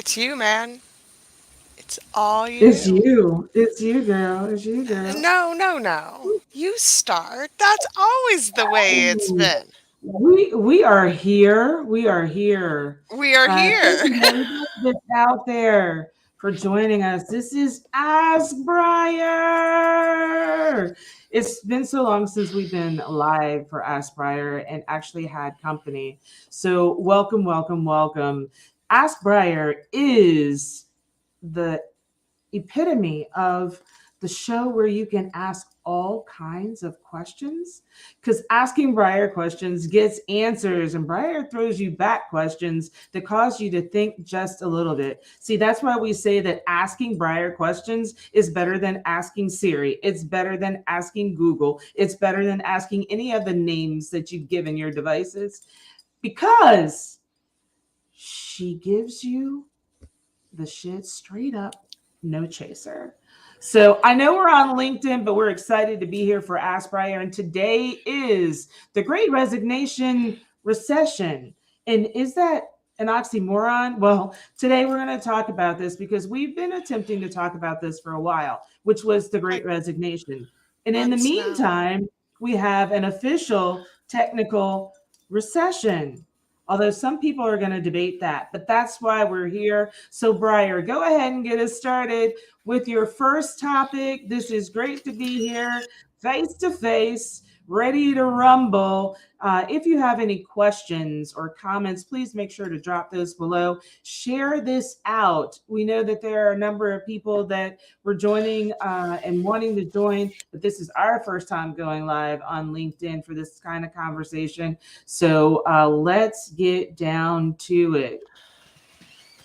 It's you, man. It's all It's you. you. It's you, girl. It's you, girl. No, no, no. You start. That's always the way it's Ooh, been. we are here. We are here. We are Thank here. you, everybody that's out there for joining us. This is Ask Briar. It's been so long since we've been live for Ask Briar and actually had company. So welcome, welcome, welcome. Ask Briar is the epitome of the show where you can ask all kinds of questions because asking Briar questions gets answers and Briar throws you back questions that cause you to think just a little bit. See, that's why we say that asking Briar questions is better than asking Siri. It's better than asking Google. It's better than asking any of the names that you've given your devices because she gives you the shit straight up, no chaser. So I know we're on LinkedIn, but we're excited to be here for Ask Briar. And today is the Great Resignation Recession. And is that an oxymoron? Well, today we're going to talk about this because we've been attempting to talk about this for a while, which was the Great Like Resignation. And in the months now. meantime, we have an official technical recession. Although some people are going to debate that, but that's why we're here. So, Briar, go ahead and get us started with your first topic. This is great to be here, face to face, ready to rumble. If you have any questions or comments, please make sure to drop those below. Share this out. We know that there are a number of people that were joining and wanting to join, but this is our first time going live on LinkedIn for this kind of conversation. So let's get down to it.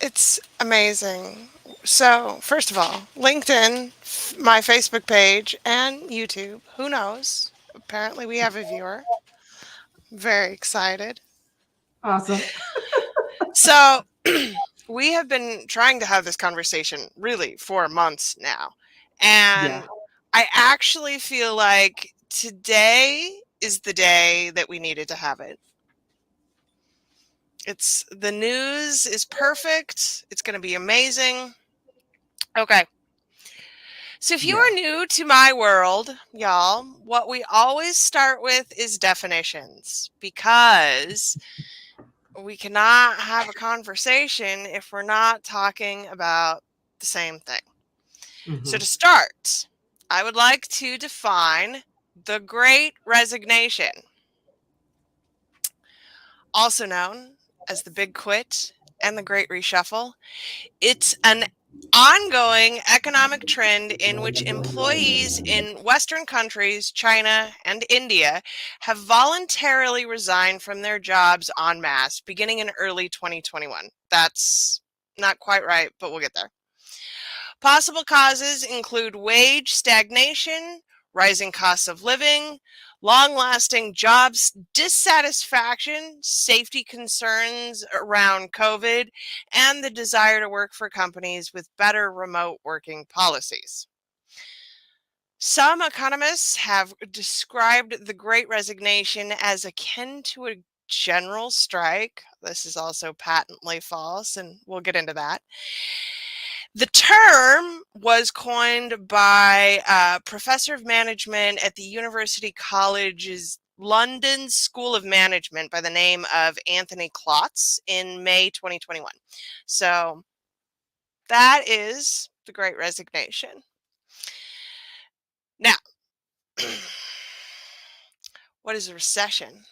It's amazing. So, first of all, LinkedIn, my Facebook page, and YouTube. Who knows? Apparently, we have a viewer. Very excited. Awesome. So, we have been trying to have this conversation really for months now. Yeah. And I actually feel like today is the day that we needed to have it. It's the news is perfect. It's going to be amazing. Okay. So if you Yeah. are new to my world, y'all, what we always start with is definitions because we cannot have a conversation if we're not talking about the same thing. So Hmm. to start, I would like to define the Great Resignation, also known as the Big Quit and the Great Reshuffle. It's an ongoing economic trend in which employees in Western countries, China, and India have voluntarily resigned from their jobs en masse beginning in early 2021. That's not quite right, but we'll get there. Possible causes include wage stagnation, rising costs of living, long lasting jobs dissatisfaction, safety concerns around COVID, and the desire to work for companies with better remote working policies. Some economists have described the Great Resignation as akin to a general strike. This is also patently false, and we'll get into that. The term was coined by a professor of management at the University College's London School of Management by the name of Anthony Klotz in May 2021. So that is the Great Resignation. Now, what is a recession?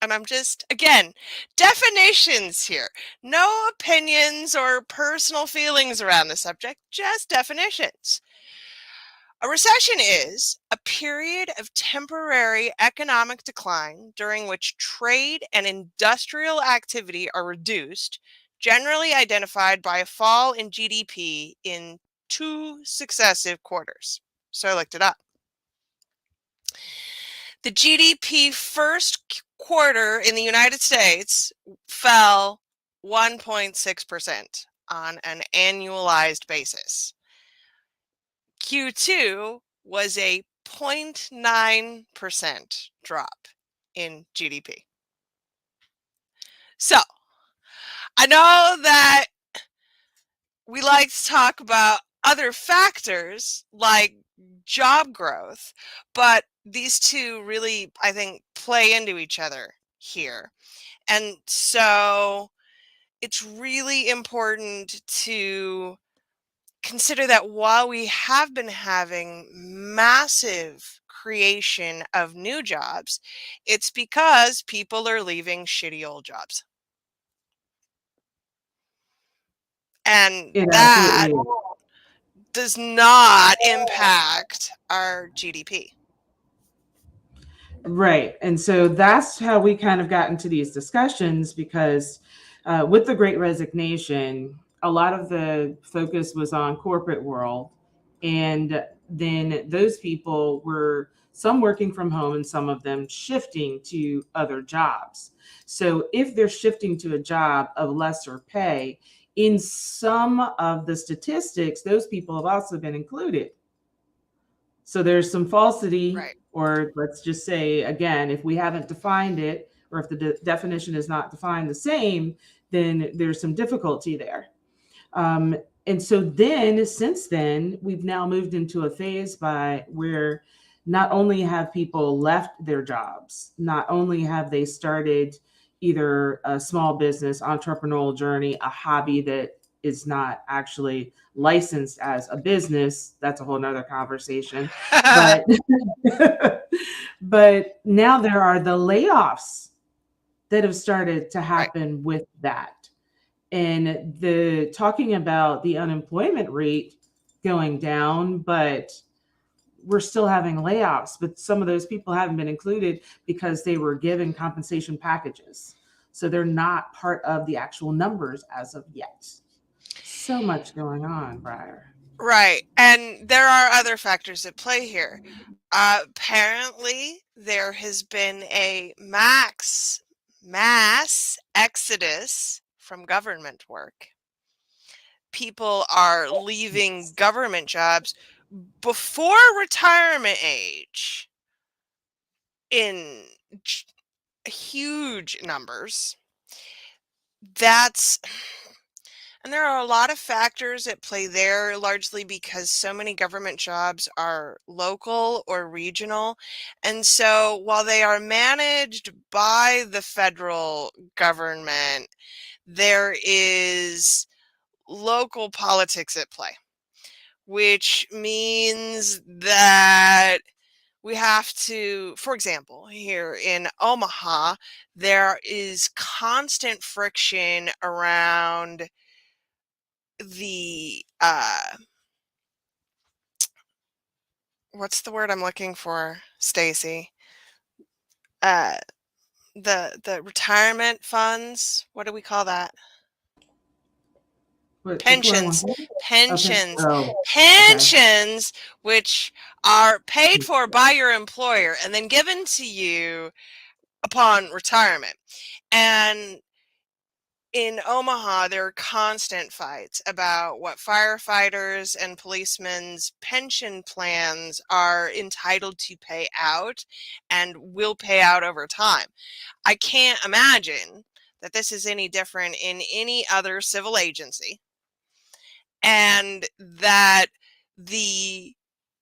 And I'm just, again, definitions here. No opinions or personal feelings around the subject, just definitions. A recession is a period of temporary economic decline during which trade and industrial activity are reduced, generally identified by a fall in GDP in 2 successive quarters. So I looked it up. The GDP first quarter in the United States fell 1.6% on an annualized basis. Q2 was a 0.9% drop in GDP. So, I know that we like to talk about other factors like job growth, but these two really, I think, play into each other here. And so it's really important to consider that while we have been having massive creation of new jobs, it's because people are leaving shitty old jobs. And It that absolutely is. does not impact our GDP. Right. And so that's how we kind of got into these discussions because with the Great Resignation, a lot of the focus was on corporate world. And then those people were some working from home and some of them shifting to other jobs. So if they're shifting to a job of lesser pay, in some of the statistics, those people have also been included. So there's some falsity, Right. or let's just say, again, if we haven't defined it, or if the definition is not defined the same, then there's some difficulty there. Um, and so then, since then, we've now moved into a phase by where not only have people left their jobs, not only have they started either a small business, entrepreneurial journey, a hobby that is not actually licensed as a business. That's a whole nother conversation. But but now there are the layoffs that have started to Right. happen with that. And the talking about the unemployment rate going down, but we're still having layoffs, but some of those people haven't been included because they were given compensation packages. So they're not part of the actual numbers as of yet. So much going on, Briar. Right. And there are other factors at play here. Apparently, there has been a mass exodus from government work. People are leaving government jobs before retirement age in huge numbers. That's And there are a lot of factors at play there, largely because so many government jobs are local or regional. And so while they are managed by the federal government, there is local politics at play, which means that we have to, for example, here in Omaha, there is constant friction around the what's the word I'm looking for, Stacy? Uh the retirement funds. What do we call that? What, the Pensions. 401k? Okay. Pensions. Oh, okay. Pensions which are paid for by your employer and then given to you upon retirement. And in Omaha, there are constant fights about what firefighters and policemen's pension plans are entitled to pay out and will pay out over time. I can't imagine that this is any different in any other civil agency, and that the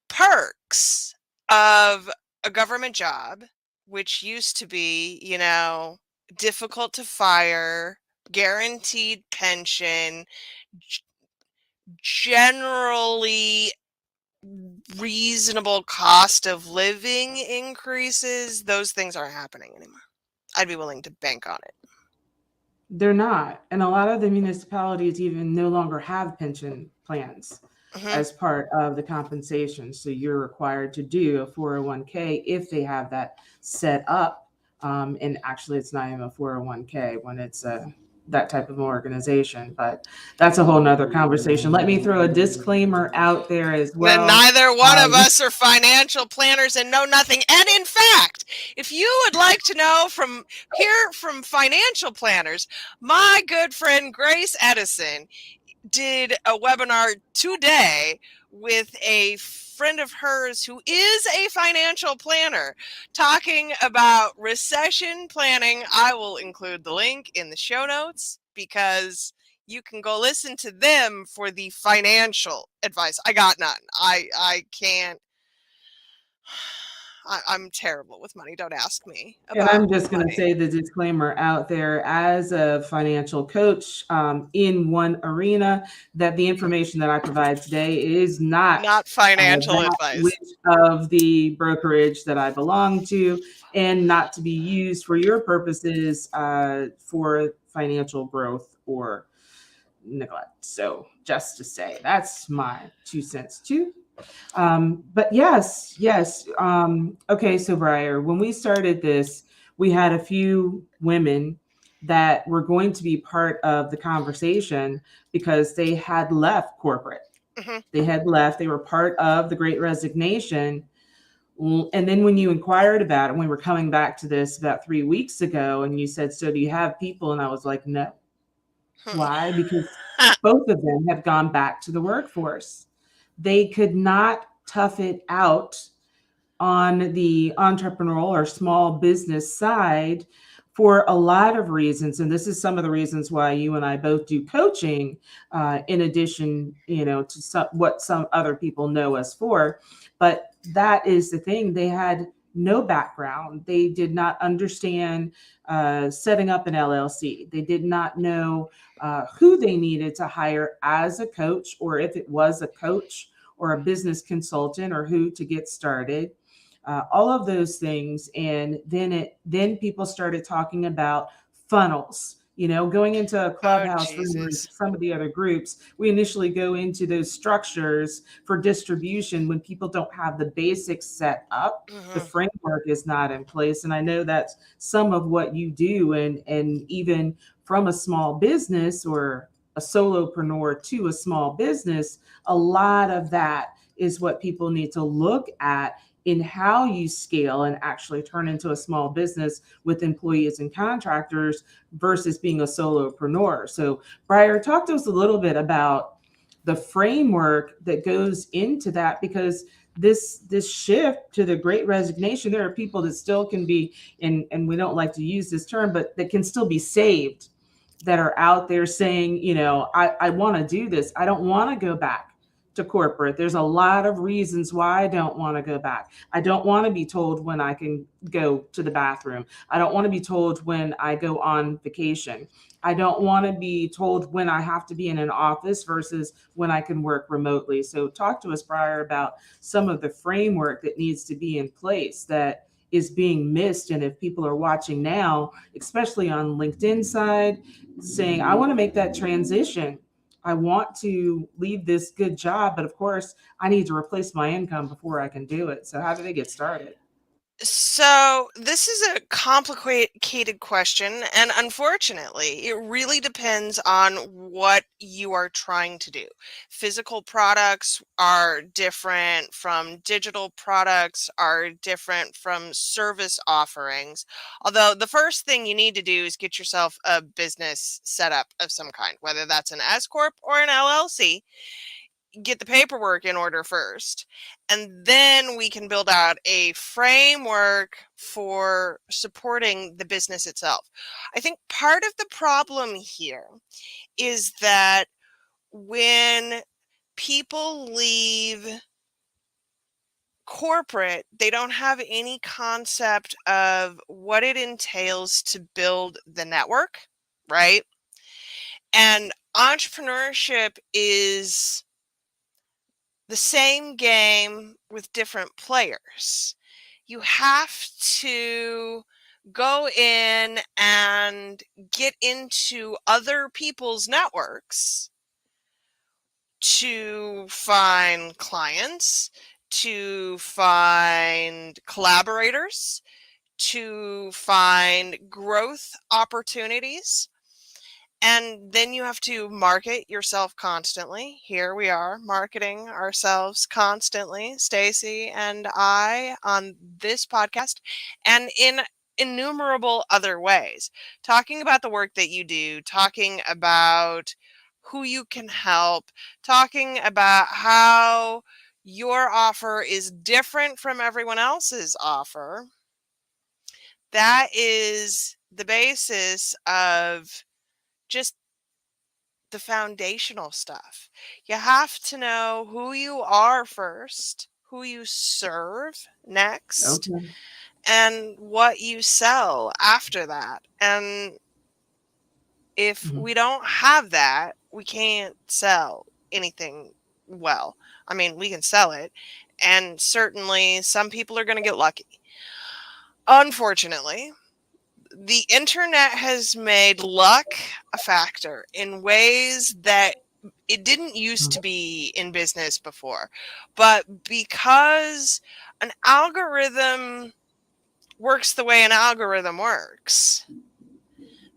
perks of a government job, which used to be, difficult to fire, guaranteed pension, generally reasonable cost of living increases, those things aren't happening anymore. I'd be willing to bank on it. They're not. And a lot of the municipalities even no longer have pension plans Hmm. as part of the compensation. So you're required to do a 401k if they have that set up. And actually, it's not even a 401k when it's that type of organization. But that's a whole nother conversation. Let me throw a disclaimer out there as Then well. neither one of us are financial planners and know nothing. And in fact, if you would like to know hear from financial planners, my good friend Grace Edison did a webinar today with a friend of hers who is a financial planner talking about recession planning. I will include the link in the show notes because you can go listen to them for the financial advice. I got none. I can't. I'm terrible with money. Don't ask me And about I'm just going to money. say the disclaimer out there as a financial coach in one arena that the information that I provide today is not Not financial that advice. which of the brokerage that I belong to, and not to be used for your purposes for financial growth or neglect. So just to say, that's my 2 cents too. But yes, yes. Okay, so Briar, when we started this, we had a few women that were going to be part of the conversation because they had left corporate. Hmm. They had left, they were part of the Great Resignation. And then when you inquired about it, we were coming back to this about 3 weeks ago, and you said, "So do you have people?" And I was like, "No." Why? Because both of them have gone back to the workforce. They could not tough it out on the entrepreneurial or small business side for a lot of reasons. And this is some of the reasons why you and I both do coaching, in addition, to what some other people know us for. But that is the thing. They had no background. They did not understand setting up an LLC. They did not know who they needed to hire as a coach, or if it was a coach or a business consultant, or who to get started, all of those things. And then people started talking about funnels. Going into a Oh, clubhouse room or into Jesus. some of the other groups, we initially go into those structures for distribution when people don't have the basics set up. The Hmm. framework is not in place. And I know that's some of what you do. And even from a small business or a solopreneur to a small business, a lot of that is what people need to look at in how you scale and actually turn into a small business with employees and contractors versus being a solopreneur. So, Briar, talk to us a little bit about the framework that goes into that, because this shift to the great resignation, there are people that still can be, and we don't like to use this term, but that can still be saved, that are out there saying, I want to do this. I don't want to go back to corporate. There's a lot of reasons why I don't want to go back. I don't want to be told when I can go to the bathroom. I don't want to be told when I go on vacation. I don't want to be told when I have to be in an office versus when I can work remotely. So talk to us, Briar, about some of the framework that needs to be in place that is being missed. And if people are watching now, especially on LinkedIn side, saying, I want to make that transition. I want to leave this good job, but of course, I need to replace my income before I can do it. So, how do they get started? So, this is a complicated question, and unfortunately, it really depends on what you are trying to do. Physical products are different from digital products, are different from service offerings. Although, the first thing you need to do is get yourself a business set up of some kind, whether that's an S Corp or an LLC. Get the paperwork in order first, and then we can build out a framework for supporting the business itself. I think part of the problem here is that when people leave corporate, they don't have any concept of what it entails to build the network, right? And entrepreneurship is the same game with different players. You have to go in and get into other people's networks to find clients, to find collaborators, to find growth opportunities. And then you have to market yourself constantly. Here we are marketing ourselves constantly, Stacy and I, on this podcast and in innumerable other ways. Talking about the work that you do, talking about who you can help, talking about how your offer is different from everyone else's offer. That is the basis of just the foundational stuff. You have to know who you are first, who you serve next, Okay. and what you sell after that. And if Mhm. we don't have that, we can't sell anything well. I mean, we can sell it, and certainly some people are going to get lucky. Unfortunately, the internet has made luck a factor in ways that it didn't used to be in business before. But because an algorithm works the way an algorithm works,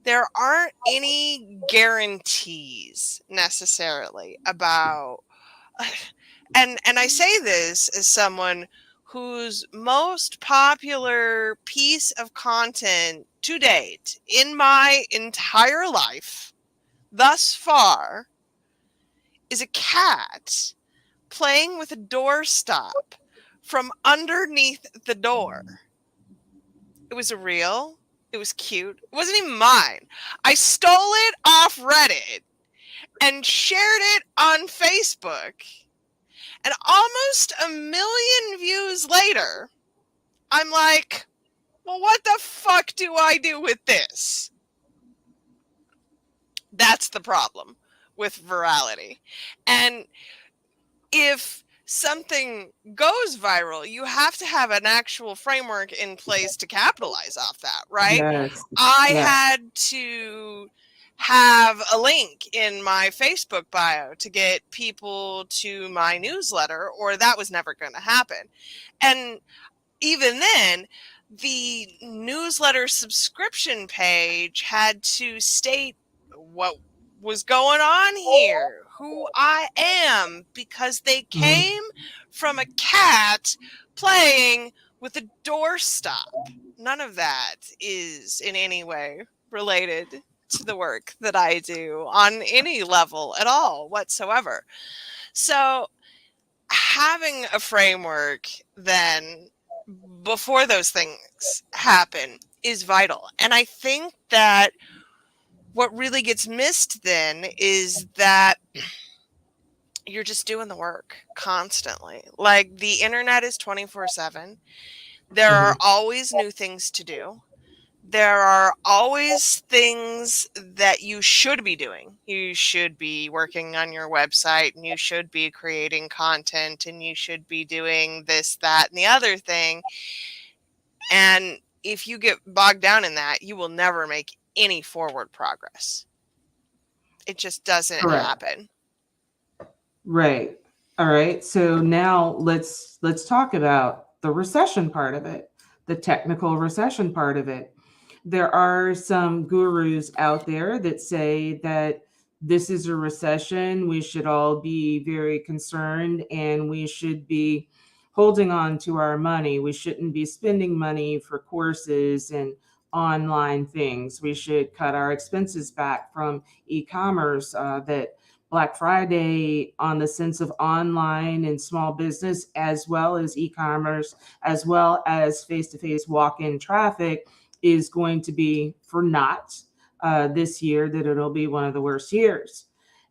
there aren't any guarantees necessarily about and I say this as someone whose most popular piece of content to date in my entire life thus far is a cat playing with a doorstop from underneath the door. It was real. It was cute. It wasn't even mine. I stole it off Reddit and shared it on Facebook. And almost a million views later, I'm like, well, what the fuck do I do with this? That's the problem with virality. And if something goes viral, you have to have an actual framework in place to capitalize off that, right? Yes. I Yes. had to have a link in my Facebook bio to get people to my newsletter, or that was never going to happen. And even then, the newsletter subscription page had to state what was going on here, who I am, because they Mhm. came from a cat playing with a doorstop. None of that is in any way related to the work that I do on any level at all whatsoever. So, having a framework then before those things happen is vital. And I think that what really gets missed then is that you're just doing the work constantly. Like the internet is 24/7. There are Mhm. always new things to do. There are always things that you should be doing. You should be working on your website, and you should be creating content, and you should be doing this, that, and the other thing. And if you get bogged down in that, you will never make any forward progress. It just doesn't Correct. happen. Right. All right. So now let's talk about the recession part of it, the technical recession part of it. There are some gurus out there that say that this is a recession. We should all be very concerned and we should be holding on to our money. We shouldn't be spending money for courses and online things. We should cut our expenses back from e-commerce, that Black Friday on the sense of online and small business, as well as e-commerce, as well as face-to-face walk-in traffic, is going to be for naught this year, that it'll be one of the worst years.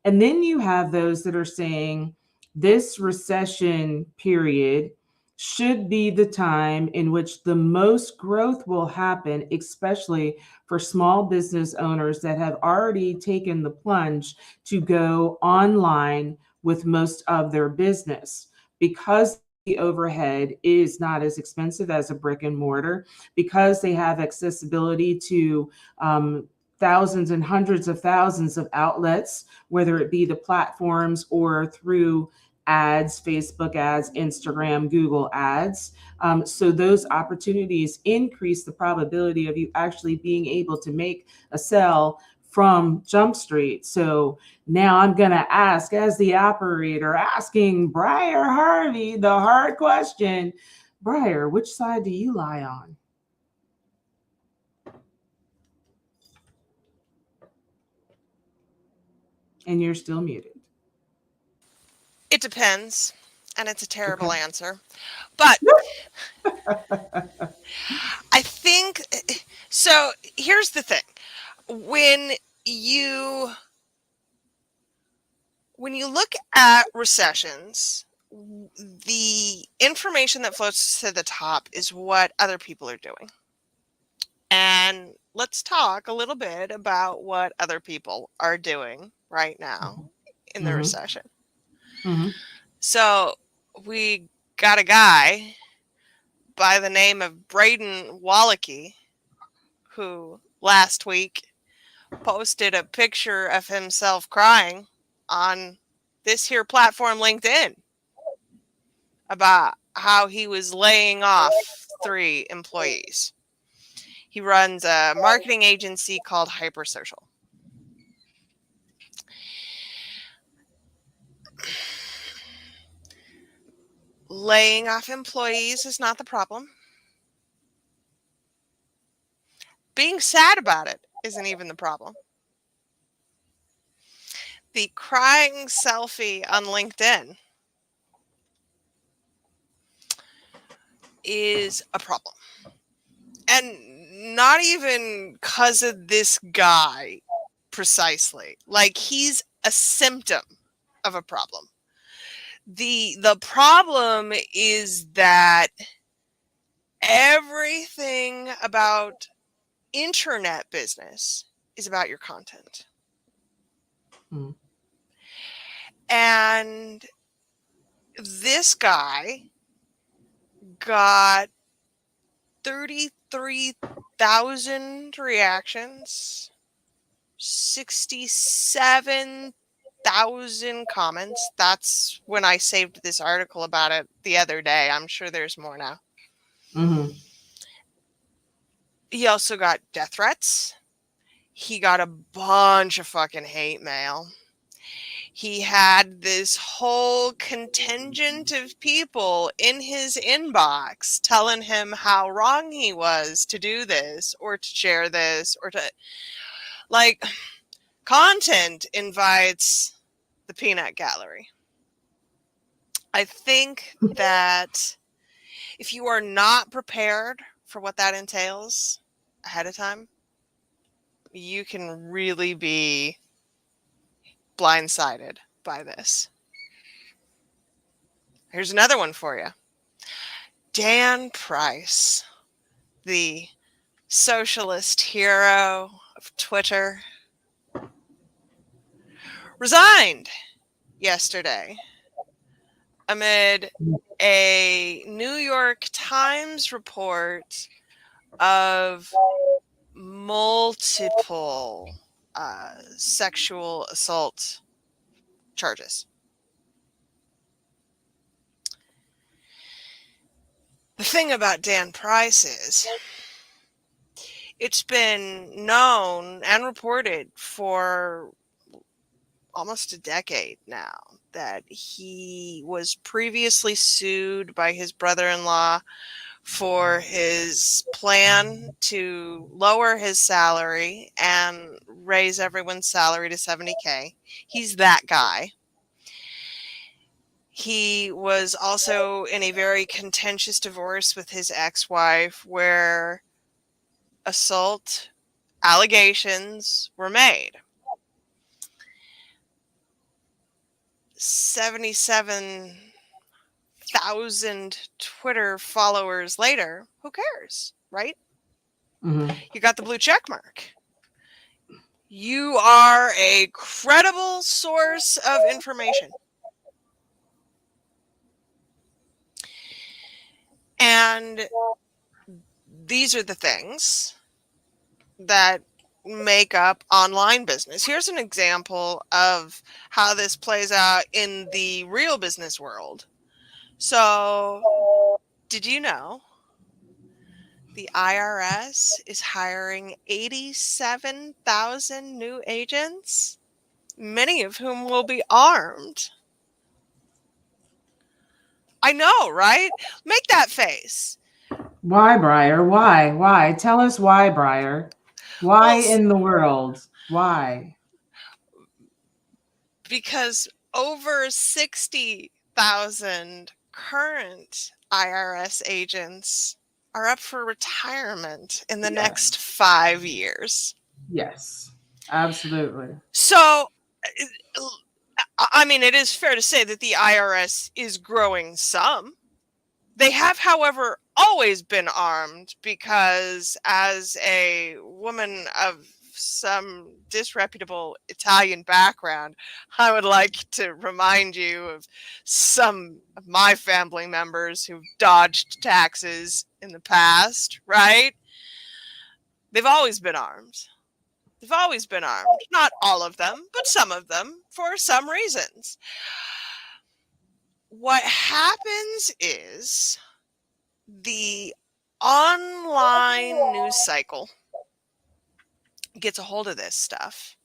And then you have those that are saying this recession period should be the time in which the most growth will happen, especially for small business owners that have already taken the plunge to go online with most of their business, because the overhead is not as expensive as a brick and mortar, because they have accessibility to thousands and hundreds of thousands of outlets, whether it be the platforms or through ads, Facebook ads, Instagram, Google ads. So those opportunities increase the probability of you actually being able to make a sale from Jump Street. So now I'm going to ask, as the operator, asking Briar Harvey the hard question. Briar, which side do you lie on? And you're still muted. It depends, and it's a terrible Okay. answer. But I think so. Here's the thing: when you When you look at recessions, the information that floats to the top is what other people are doing. And let's talk a little bit about what other people are doing right now in the Mm-hmm. recession. Mm-hmm. So we got a guy by the name of Braden Wallachie who last week posted a picture of himself crying on this here platform, LinkedIn, about how he was laying off 3 employees. He runs a marketing agency called Hypersocial. Laying off employees is not the problem. Being sad about it isn't even the problem. The crying selfie on LinkedIn is a problem. And not even because of this guy precisely. Like, he's a symptom of a problem. The problem is that everything about internet business is about your content. Mm-hmm. And this guy got 33,000 reactions, 67,000 comments. That's when I saved this article about it the other day. I'm sure there's more now. Mm-hmm. He also got death threats. He got a bunch of fucking hate mail. He had this whole contingent of people in his inbox telling him how wrong he was to do this or to share this or to, like, content invites the peanut gallery. I think that if you are not prepared for what that entails ahead of time, you can really be blindsided by this. Here's another one for you. Dan Price, the socialist hero of Twitter, resigned yesterday amid a New York Times report of multiple sexual assault charges. The thing about Dan Price is it's been known and reported for almost a decade now that he was previously sued by his brother-in-law for his plan to lower his salary and raise everyone's salary to 70K. He's that guy. He was also in a very contentious divorce with his ex-wife where assault allegations were made. 77,000 Twitter followers later, who cares, right? Mm-hmm. You got the blue check mark. You are a credible source of information. And these are the things that make up online business. Here's an example of how this plays out in the real business world. So, did you know the IRS is hiring 87,000 new agents, many of whom will be armed? I know, right? Make that face. Why, Briar? Why? Why? Tell us why, Briar. Why Well, in the world? Why? because over 60,000 current IRS agents are up for retirement in the next Yes. 5 years. Yes. Absolutely. So I mean, it is fair to say that the IRS is growing some. They have, however, always been armed because, as a woman of some disreputable Italian background, I would like to remind you of some of my family members who've dodged taxes in the past, right? They've always been armed. They've always been armed. Not all of them, but some of them, for some reasons. What happens is the online news cycle gets a hold of this stuff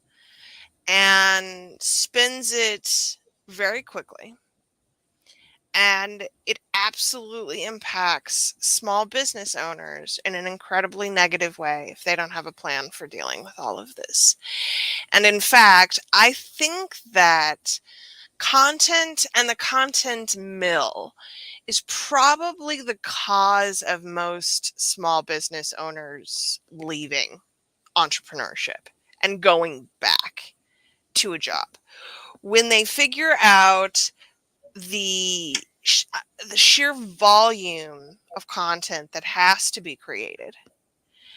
and spins it very quickly. And it absolutely impacts small business owners in an incredibly negative way if they don't have a plan for dealing with all of this. And in fact, I think that content and the content mill is probably the cause of most small business owners leaving entrepreneurship and going back to a job. When they figure out the the sheer volume of content that has to be created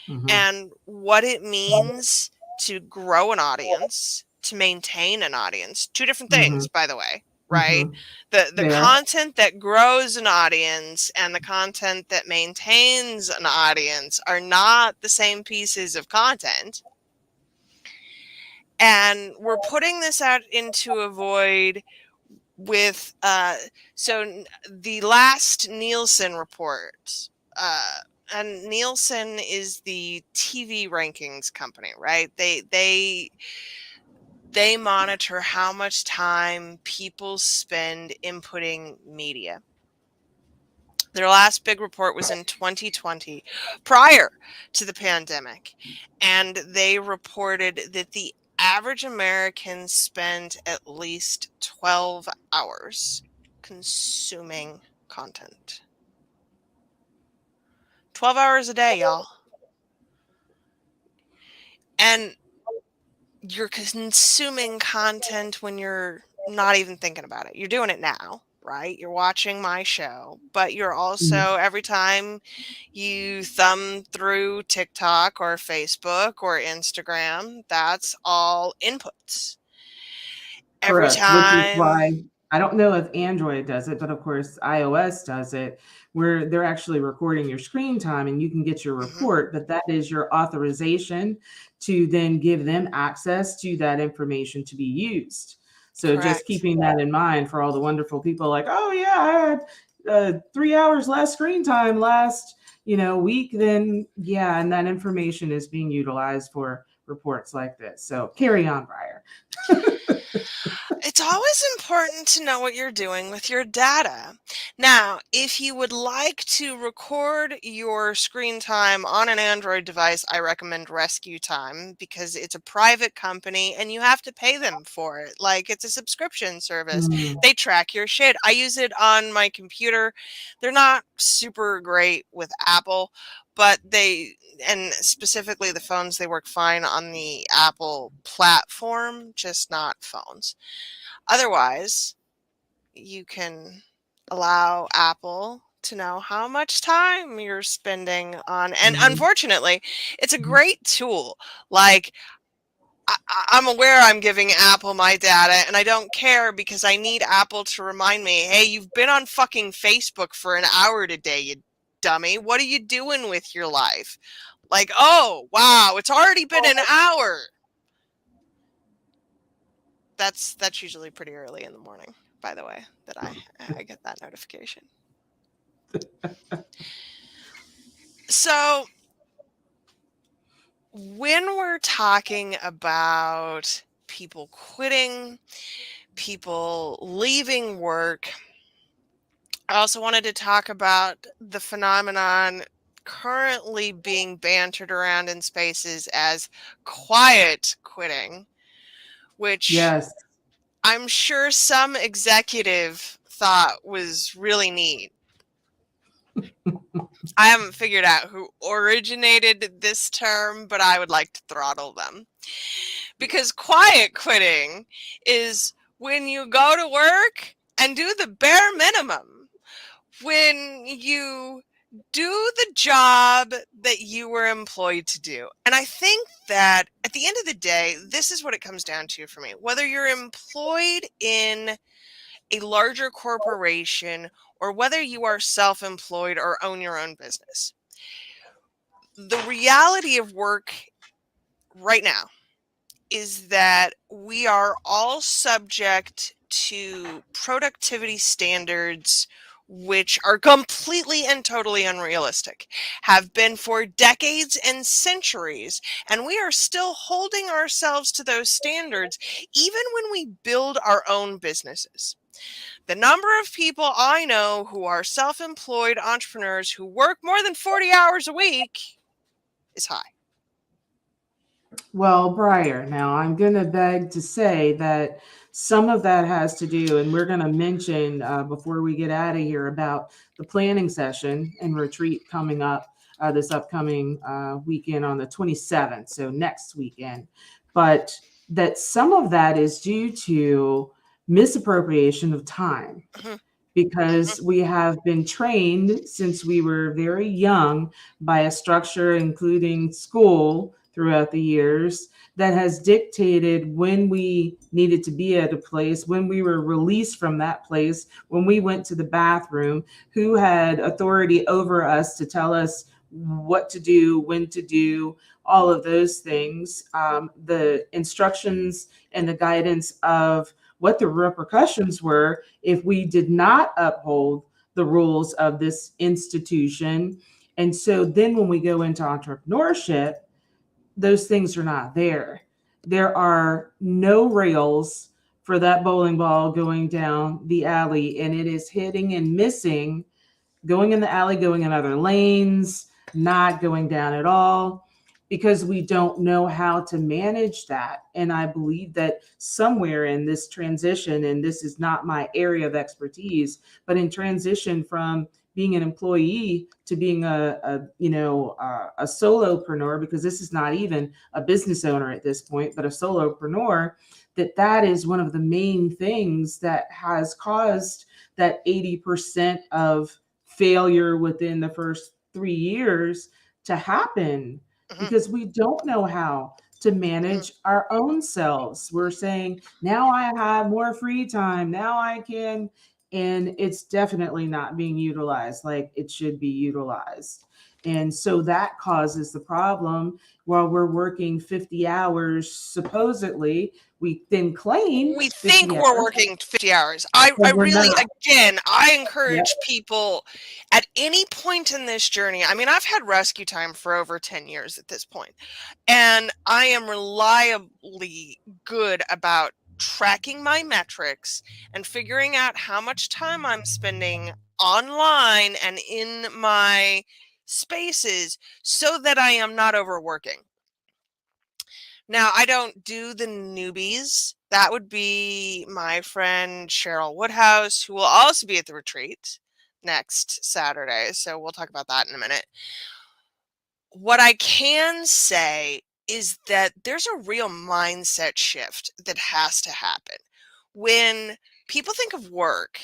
Mm-hmm. and what it means to grow an audience, to maintain an audience. Two different Mm-hmm. things, by the way, right? Mm-hmm. The There. content that grows an audience and the content that maintains an audience are not the same pieces of content. And we're putting this out into a void with the last Nielsen report, and Nielsen is the TV rankings company, right? They monitor how much time people spend inputting media. Their last big report was in 2020, prior to the pandemic, and they reported that the average American spent at least 12 hours consuming content. 12 hours a day, y'all. And you're consuming content when you're not even thinking about it. You're doing it now, right? You're watching my show, but you're also, every time you thumb through TikTok or Facebook or Instagram, that's all inputs. Every Correct, which is why time. I don't know if Android does it, but of course iOS does it, where they're actually recording your screen time and you can get your Mhm, report, but that is your authorization to then give them access to that information to be used. So just correct. keeping that in mind for all the wonderful people like, oh yeah, I had 3 hours less screen time last, week, then yeah, and that information is being utilized for reports like this. So carry on, Briar. It's always important to know what you're doing with your data. Now, if you would like to record your screen time on an Android device, I recommend Rescue Time because it's a private company and you have to pay them for it. Like, it's a subscription service. Mm. They track your shit. I use it on my computer. They're not super great with Apple, but and specifically the phones, they work fine on the Apple platform, just not phones. Otherwise, you can allow Apple to know how much time you're spending on. And Mhm, unfortunately, it's a mhm. great tool. Like, I'm aware I'm giving Apple my data, and I don't care because I need Apple to remind me, hey, you've been on fucking Facebook for an hour today, you dummy. What are you doing with your life? Like, oh, wow, it's already been an hour. That's usually pretty early in the morning, by the way, that I get that notification. So when we're talking about people quitting, people leaving work, I also wanted to talk about the phenomenon currently being bantered around in spaces as quiet quitting, which Yes. I'm sure some executive thought was really neat. I haven't figured out who originated this term, but I would like to throttle them. Because quiet quitting is when you go to work and do the bare minimum, when you do the job that you were employed to do. And I think that at the end of the day, this is what it comes down to for me. Whether you're employed in a larger corporation or whether you are self employed or own your own business, the reality of work right now is that we are all subject to productivity standards which are completely and totally unrealistic, have been for decades and centuries, and we are still holding ourselves to those standards even when we build our own businesses. The number of people I know who are self employed entrepreneurs who work more than 40 hours a week is high. Well, Briar, now I'm going to beg to say that some of that has to do, and we're going to mention before we get out of here about the planning session and retreat coming up this upcoming weekend on the 27th, so next weekend. But that some of that is due to misappropriation of time Mhm, mhm, because we have been trained since we were very young by a structure, including school, throughout the years that has dictated when we needed to be at a place, when we were released from that place, when we went to the bathroom, who had authority over us to tell us what to do, when to do, all of those things. The instructions and the guidance of what the repercussions were if we did not uphold the rules of this institution. And so then when we go into entrepreneurship, those things are not there. There are no rails for that bowling ball going down the alley, and it is hitting and missing, going in the alley, going in other lanes, not going down at all, because we don't know how to manage that. And I believe that somewhere in this transition, and this is not my area of expertise, but in transition from being an employee to being a solopreneur, because this is not even a business owner at this point, but a solopreneur, that is one of the main things that has caused that 80% of failure within the first 3 years to happen, mhm, because we don't know how to mhm. manage our own selves. We're saying, now I have more free time, now I can, and it's definitely not being utilized like it should be utilized. And so that causes the problem. While we're working 50 hours, supposedly, we then claim We 50 think we're hours, working 50 hours. I but we're really, not. again, I Yep. encourage people at any point in this journey. I mean, I've had rescue time for over 10 years at this point, and I am reliably good about tracking my metrics and figuring out how much time I'm spending online and in my spaces so that I am not overworking. Now, I don't do the newbies. That would be my friend Cheryl Woodhouse, who will also be at the retreat next Saturday. So we'll talk about that in a minute. What I can say is that there's a real mindset shift that has to happen. When people think of work,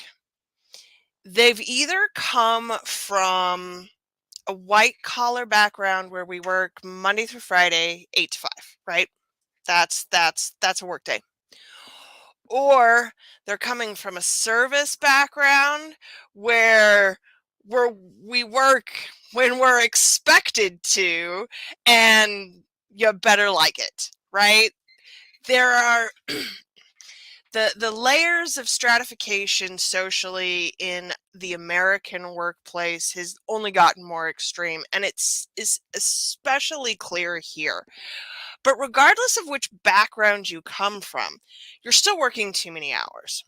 they've either come from a white collar background where we work Monday through Friday, 8 to 5, right? That's a work day. Or they're coming from a service background where where we work when we're expected to, and you better like it, right? There are the layers of stratification socially in the American workplace has only gotten more extreme, and it's is especially clear here. But regardless of which background you come from, you're still working too many hours.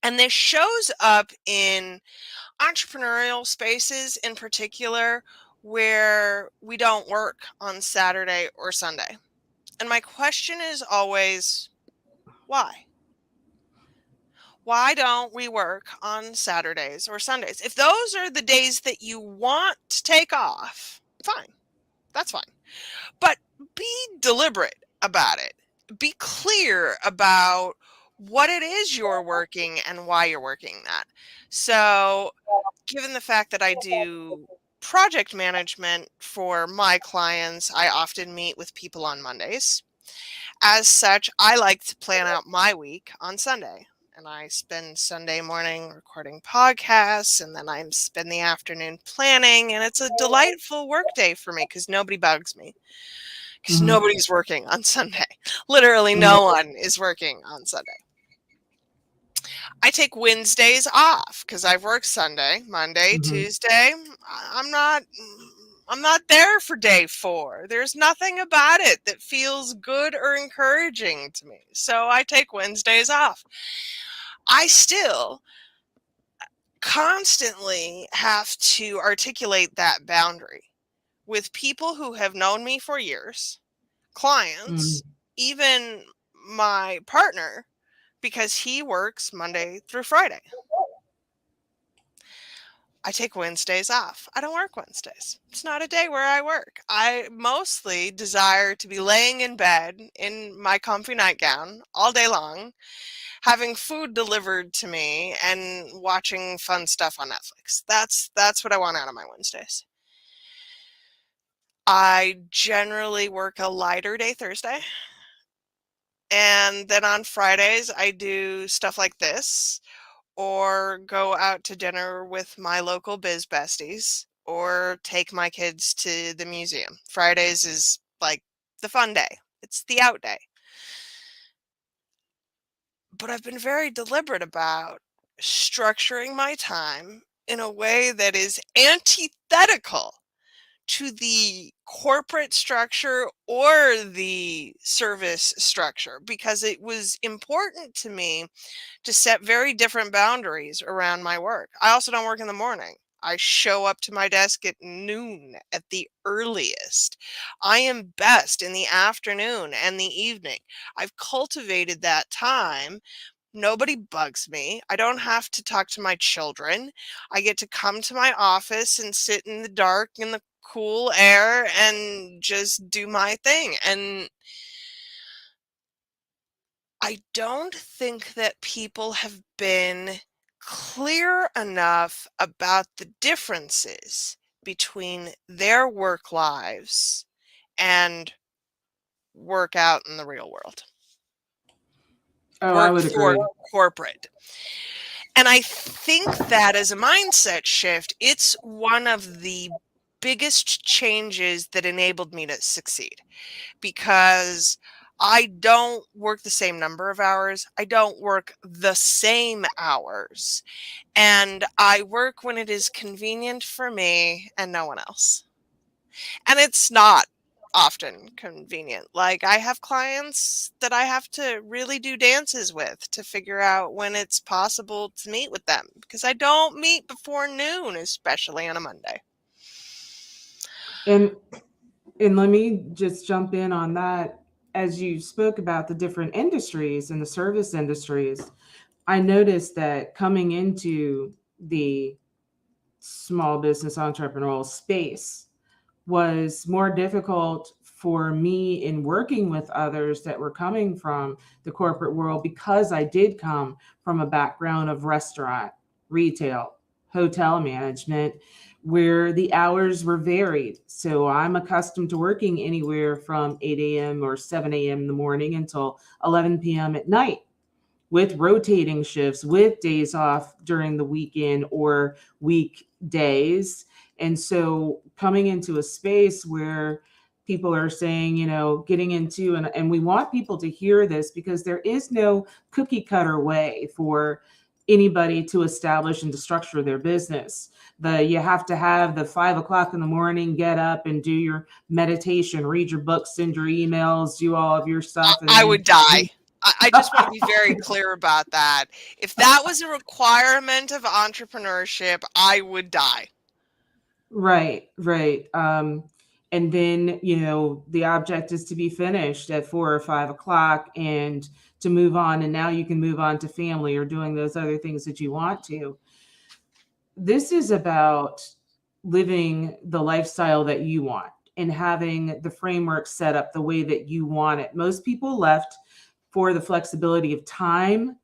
And this shows up in entrepreneurial spaces in particular where we don't work on Saturday or Sunday. And my question is always, why? Why don't we work on Saturdays or Sundays? If those are the days that you want to take off, fine, that's fine. But be deliberate about it. Be clear about what it is you're working and why you're working that. So, given the fact that I do project management for my clients, I often meet with people on Mondays. As such, I like to plan out my week on Sunday. And I spend Sunday morning recording podcasts, and then I spend the afternoon planning. And it's a delightful work day for me because nobody bugs me, because Mm-hmm. nobody's working on Sunday. Literally, Mm-hmm. no one is working on Sunday. I take Wednesdays off because I've worked Sunday, Monday, Mm-hmm. Tuesday. I'm not I'm not there for day 4. There's nothing about it that feels good or encouraging to me. So I take Wednesdays off. I still constantly have to articulate that boundary with people who have known me for years, Mm-hmm. clients, even my partner, because he works Monday through Friday. I take Wednesdays off. I don't work Wednesdays. It's not a day where I work. I mostly desire to be laying in bed in my comfy nightgown all day long, having food delivered to me and watching fun stuff on Netflix. That's what I want out of my Wednesdays. I generally work a lighter day Thursday. And then on Fridays I do stuff like this, or go out to dinner with my local biz besties, or take my kids to the museum. Fridays is like the fun day. It's the out day. But I've been very deliberate about structuring my time in a way that is antithetical to the corporate structure or the service structure, because it was important to me to set very different boundaries around my work. I also don't work in the morning. I show up to my desk at noon at the earliest. I am best in the afternoon and the evening. I've cultivated that time. Nobody bugs me. I don't have to talk to my children. I get to come to my office and sit in the dark in the cool air and just do my thing. And I don't think that people have been clear enough about the differences between their work lives and work out in the real world, Oh, I work would for agree. corporate. And I think that as a mindset shift, it's one of the biggest changes that enabled me to succeed, because I don't work the same number of hours. I don't work the same hours. And I work when it is convenient for me and no one else. And it's not often convenient. Like, I have clients that I have to really do dances with to figure out when it's possible to meet with them, because I don't meet before noon, especially on a Monday. And and let me just jump in on that. As you spoke about the different industries and the service industries, I noticed that coming into the small business entrepreneurial space was more difficult for me in working with others that were coming from the corporate world, because I did come from a background of restaurant, retail, hotel management, where the hours were varied. So I'm accustomed to working anywhere from 8 a.m. or 7 a.m. in the morning until 11 p.m. at night, with rotating shifts, with days off during the weekend or weekdays. And so coming into a space where people are saying, getting into, and we want people to hear this, because there is no cookie cutter way for anybody to establish and to structure their business. You have to have the 5 o'clock in the morning, get up and do your meditation, read your books, send your emails, do all of your stuff, and I then would die. I just want to be very clear about that. If that was a requirement of entrepreneurship, I would die. right, right. And then, the object is to be finished at 4 or 5 o'clock and to move on. And now you can move on to family or doing those other things that you want to. This is about living the lifestyle that you want and having the framework set up the way that you want it. Most people left for the flexibility of time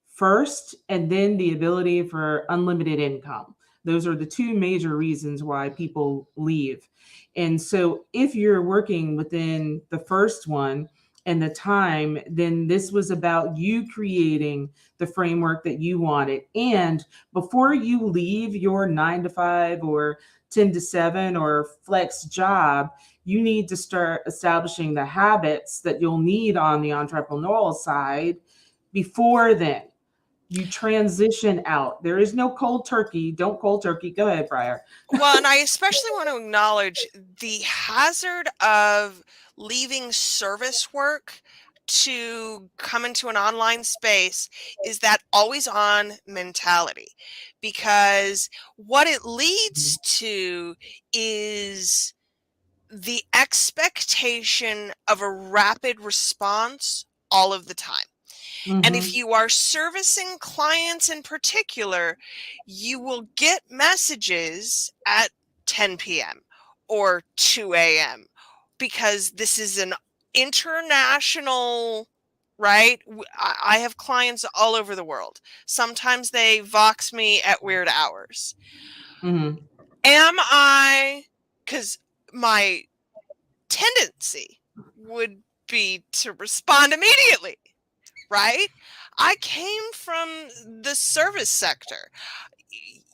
first, and then the ability for unlimited income. Those are the two major reasons why people leave. And so, if you're working within the first one and the time, then this was about you creating the framework that you wanted. And before you leave your 9 to 5 or 10 to 7 or flex job, you need to start establishing the habits that you'll need on the entrepreneurial side before then. You transition out. There is no cold turkey. Don't cold turkey. Go ahead, Briar. Well, and I especially want to acknowledge the hazard of leaving service work to come into an online space is that always on mentality, because what it leads to is the expectation of a rapid response all of the time. And if Mm-hmm. you are servicing clients in particular, you will get messages at 10 p.m. or 2 a.m. because this is an international, right? I have clients all over the world. Sometimes they vox me at weird hours. Mm-hmm. Am I, because my tendency would be to respond immediately, right? I came from the service sector.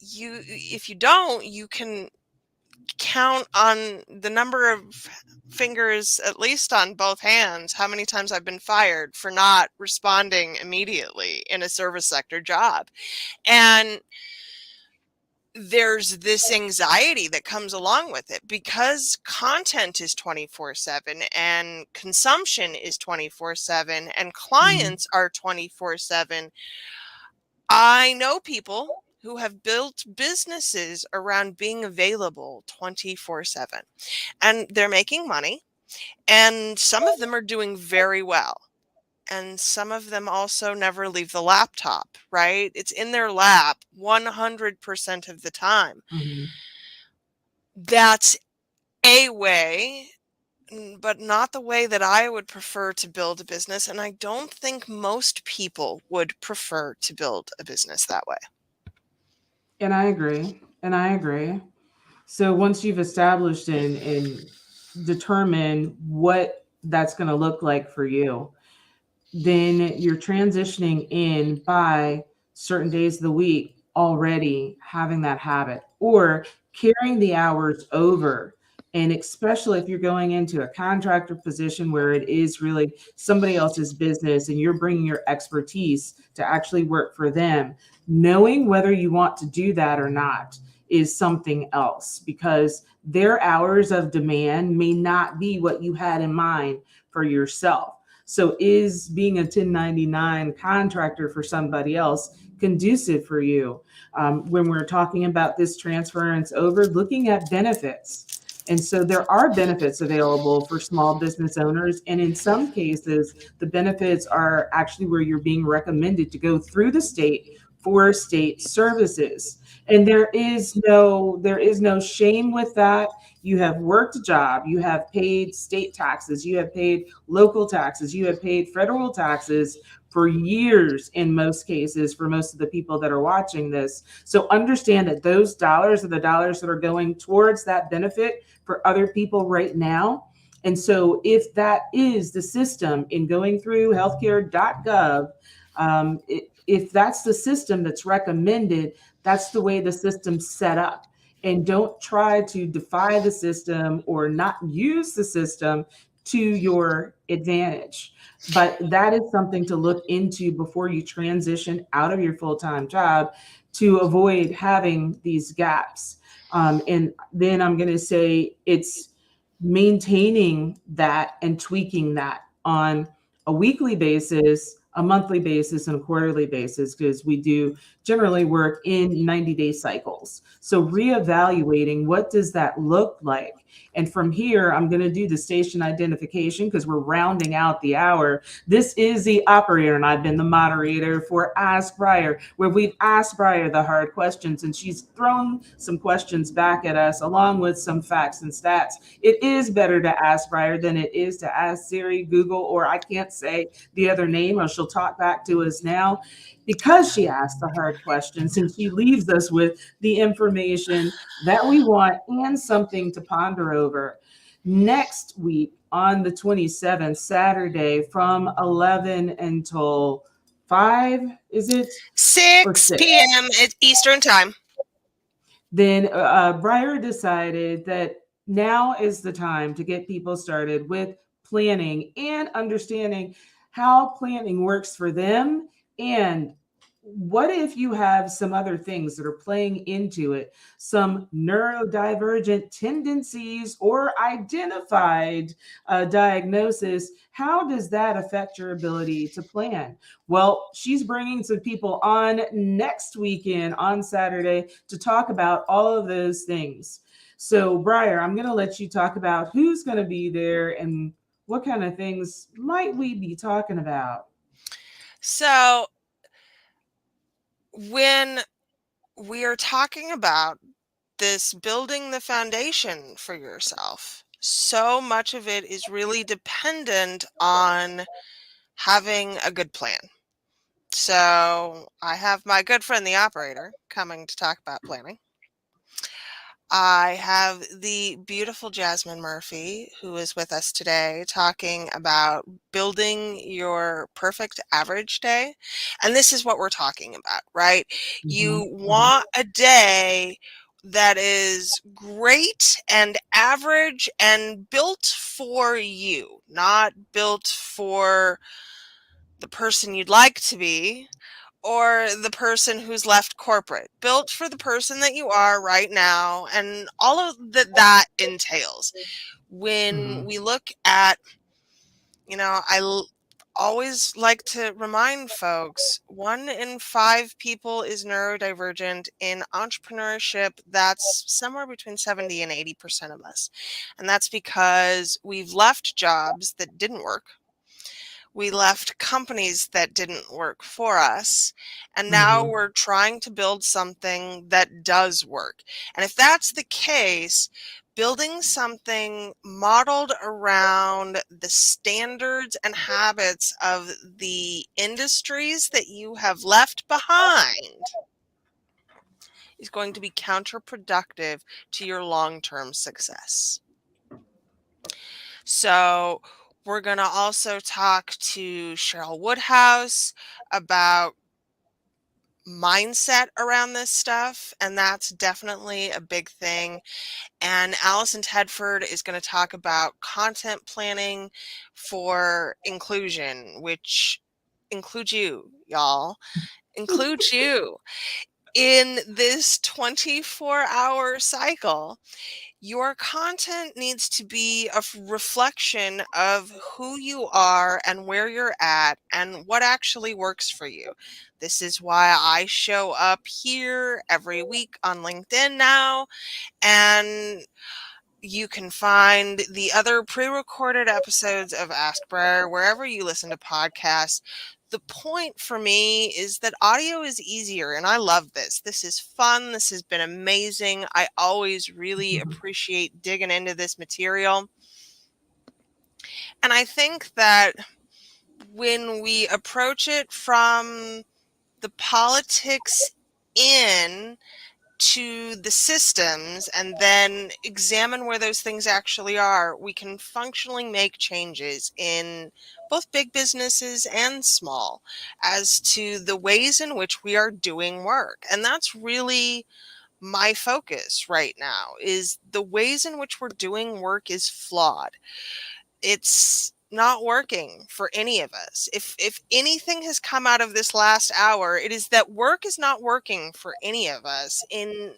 If you don't, you can count on the number of fingers, at least on both hands, how many times I've been fired for not responding immediately in a service sector job. And there's this anxiety that comes along with it because content is 24/7 and consumption is 24/7 and Mm-hmm. clients are 24/7. I know people who have built businesses around being available 24/7, and they're making money, and some of them are doing very well. And some of them also never leave the laptop, right? It's in their lap 100% of the time. Mm-hmm. That's a way, but not the way that I would prefer to build a business. And I don't think most people would prefer to build a business that way. And I agree. And I agree. So once you've established and determined what that's going to look like for you, then you're transitioning in by certain days of the week already having that habit or carrying the hours over. And especially if you're going into a contractor position where it is really somebody else's business and you're bringing your expertise to actually work for them, knowing whether you want to do that or not is something else, because their hours of demand may not be what you had in mind for yourself. So is being a 1099 contractor for somebody else conducive for you? When we're talking about this transference over, looking at benefits. And so there are benefits available for small business owners. And in some cases, the benefits are actually where you're being recommended to go through the state for state services. And there is no shame with that. You have worked a job, you have paid state taxes, you have paid local taxes, you have paid federal taxes for years in most cases for most of the people that are watching this. So understand that those dollars are the dollars that are going towards that benefit for other people right now. And so if that is the system in going through healthcare.gov, if that's the system that's recommended, that's the way the system's set up. And don't try to defy the system or not use the system to your advantage. But that is something to look into before you transition out of your full-time job to avoid having these gaps. And then I'm going to say it's maintaining that and tweaking that on a weekly basis a monthly basis and a quarterly basis because we do generally work in 90-day cycles. So reevaluating, what does that look like? And from here, I'm going to do the station identification because we're rounding out the hour. This is the operator, and I've been the moderator for Ask Briar, where we've asked Briar the hard questions, and she's thrown some questions back at us along with some facts and stats. It is better to ask Briar than it is to ask Siri, Google, or I can't say the other name, or she'll talk back to us now, because she asked the hard questions and she leaves us with the information that we want and something to ponder over. Next week on the 27th, Saturday, from 11 until 5, is it? Or 6 6? p.m. Eastern time. Then Briar decided that now is the time to get people started with planning and understanding how planning works for them. And what if you have some other things that are playing into it, some neurodivergent tendencies or identified diagnosis? How does that affect your ability to plan? Well, she's bringing some people on next weekend on Saturday to talk about all of those things. So, Briar, I'm going to let you talk about who's going to be there and what kind of things might we be talking about. So, when we are talking about this building the foundation for yourself, so much of it is really dependent on having a good plan. So, I have my good friend, the operator, coming to talk about planning. I have the beautiful Jasmine Murphy, who is with us today, talking about building your perfect average day. And this is what we're talking about, right? Mhm, You mhm, want a day that is great and average and built for you, not built for the person you'd like to be or the person who's left corporate, built for the person that you are right now and all of that entails. When mhm. we look at, always like to remind folks 1 in 5 people is neurodivergent. In entrepreneurship, that's somewhere between 70 and 80% of us. And that's because we've left jobs that didn't work, we left companies that didn't work for us, and now Mhm. we're trying to build something that does work. And if that's the case, building something modeled around the standards and habits of the industries that you have left behind is going to be counterproductive to your long-term success. So we're going to also talk to Cheryl Woodhouse about mindset around this stuff, and that's definitely a big thing. And Allison Tedford is going to talk about content planning for inclusion, which includes you, y'all. Includes you in this 24-hour cycle. Your content needs to be a reflection of who you are and where you're at and what actually works for you. This is why I show up here every week on LinkedIn now, and you can find the other pre-recorded episodes of Ask Briar wherever you listen to podcasts. The point for me is that audio is easier, and I love this. This is fun. This has been amazing. I always really appreciate digging into this material. And I think that when we approach it from the politics in to the systems and then examine where those things actually are, we can functionally make changes in both big businesses and small as to the ways in which we are doing work. And that's really my focus right now, is the ways in which we're doing work is flawed. It's not working for any of us. If anything has come out of this last hour, it is that work is not working for any of us in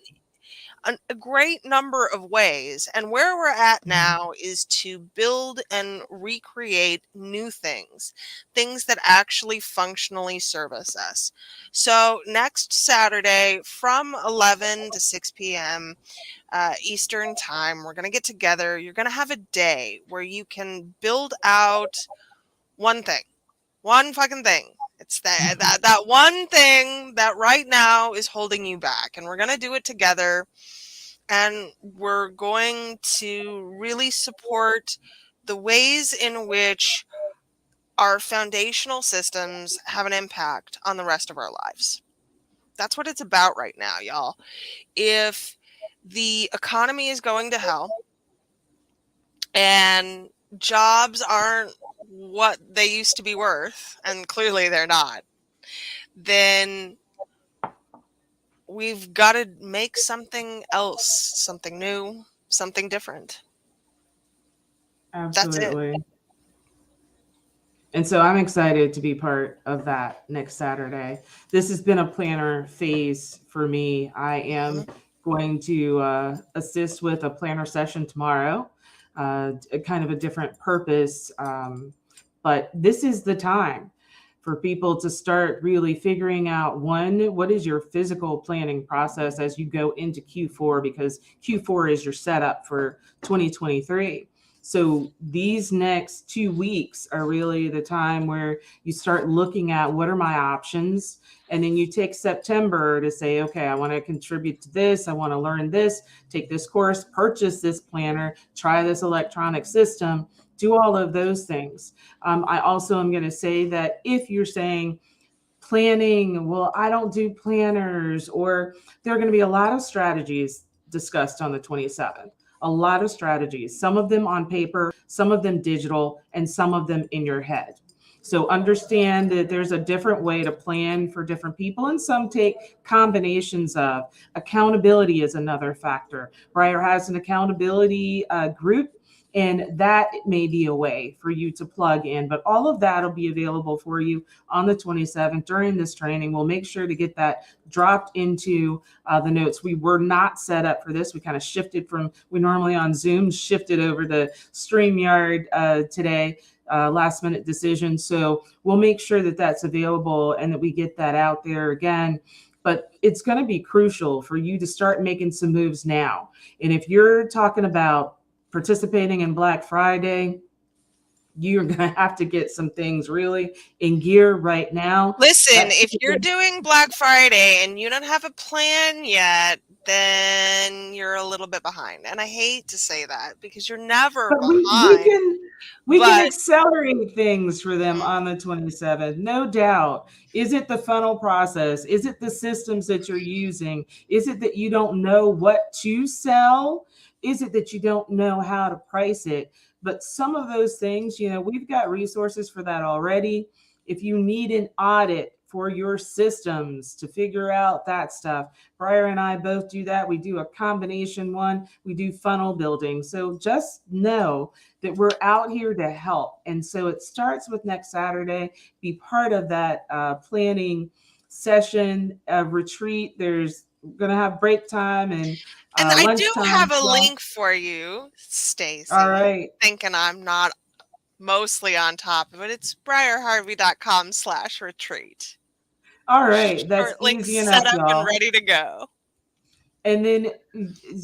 a great number of ways. And where we're at now is to build and recreate new things, things that actually functionally service us. So next Saturday from 11 to 6 p.m. Eastern time, we're going to get together. You're going to have a day where you can build out one thing, one fucking thing. It's that one thing that right now is holding you back, and we're going to do it together, and we're going to really support the ways in which our foundational systems have an impact on the rest of our lives. That's what it's about right now, y'all. If the economy is going to hell and jobs aren't what they used to be worth, and clearly they're not, then we've got to make something else, something new, something different. That's it. Absolutely. And so I'm excited to be part of that next Saturday. This has been a planner phase for me. I am Mhm. going to assist with a planner session tomorrow, kind of a different purpose. But this is the time for people to start really figuring out, one, what is your physical planning process as you go into Q4, because Q4 is your setup for 2023. So these next 2 weeks are really the time where you start looking at what are my options. And then you take September to say, okay, I want to contribute to this. I want to learn this, take this course, purchase this planner, try this electronic system, do all of those things. I also am going to say that if you're saying, planning, well, I don't do planners, or there are going to be a lot of strategies discussed on the 27th. A lot of strategies, some of them on paper, some of them digital, and some of them in your head. So understand that there's a different way to plan for different people, and some take combinations of. Accountability is another factor. Briar has an accountability group, and that may be a way for you to plug in. But all of that will be available for you on the 27th during this training. We'll make sure to get that dropped into the notes. We were not set up for this. We kind of shifted from, we normally on Zoom, shifted over to StreamYard today. Last minute decision. So we'll make sure that that's available and that we get that out there again. But it's going to be crucial for you to start making some moves now. And if you're talking about participating in Black Friday, you're going to have to get some things really in gear right now. Listen, That's if you're doing Black Friday and you don't have a plan yet, then you're a little bit behind. And I hate to say that because you're never but we behind. can But accelerate things for them mm, on the 27th, no doubt. Is it the funnel process? Is it the systems that you're using? Is it that you don't know what to sell? Is it that you don't know how to price it? But some of those things, we've got resources for that already. If you need an audit for your systems to figure out that stuff, Briar and I both do that. We do a combination one, we do funnel building. So just know that we're out here to help. And so it starts with next Saturday. Be part of that planning session, retreat. There's going to have break time and and I do lunchtime have as a well. link for you, All Stacy. right. Thinking I'm not mostly on top of it. It's briarharvey.com/retreat. All right. That's Short link easy set enough, up and y'all. ready to go. And then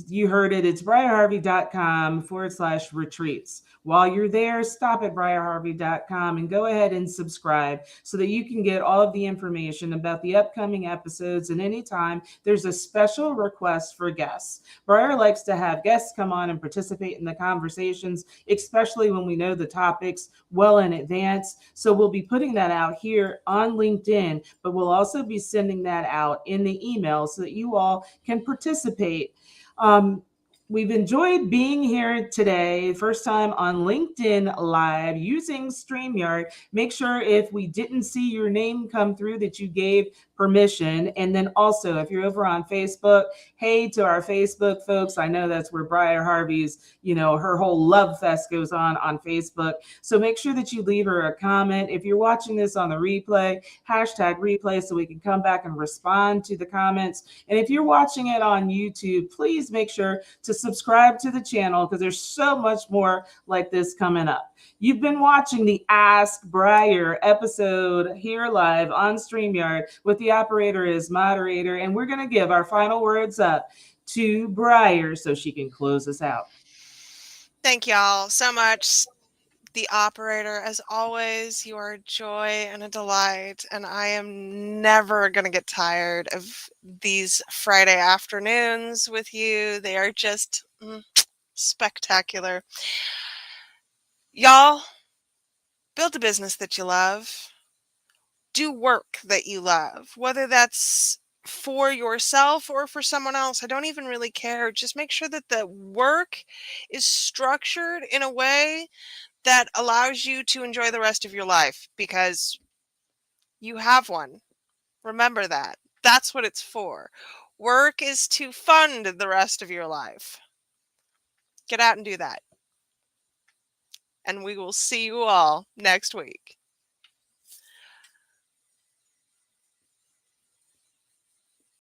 you heard it. It's briarharvey.com/retreats. While you're there, stop at briarharvey.com and go ahead and subscribe so that you can get all of the information about the upcoming episodes. And anytime there's a special request for guests, Briar likes to have guests come on and participate in the conversations, especially when we know the topics well in advance. So we'll be putting that out here on LinkedIn, but we'll also be sending that out in the email so that you all can participate. Um, We've enjoyed being here today. First time on LinkedIn Live using StreamYard. Make sure if we didn't see your name come through that you gave permission. And then also, if you're over on Facebook, hey to our Facebook folks. I know that's where Briar Harvey's, her whole love fest goes on Facebook. So make sure that you leave her a comment. If you're watching this on the replay, hashtag replay so we can come back and respond to the comments. And if you're watching it on YouTube, please make sure to subscribe to the channel because there's so much more like this coming up. You've been watching the Ask Briar episode here live on StreamYard with the operator as moderator, and we're going to give our final words up to Briar so she can close us out. Thank y'all so much. The operator, as always, you are a joy and a delight, and I am never going to get tired of these Friday afternoons with you. They are just spectacular. Y'all, build a business that you love. Do work that you love, whether that's for yourself or for someone else. I don't even really care. Just make sure that the work is structured in a way that allows you to enjoy the rest of your life because you have one. Remember that. That's what it's for. Work is to fund the rest of your life. Get out and do that. And we will see you all next week.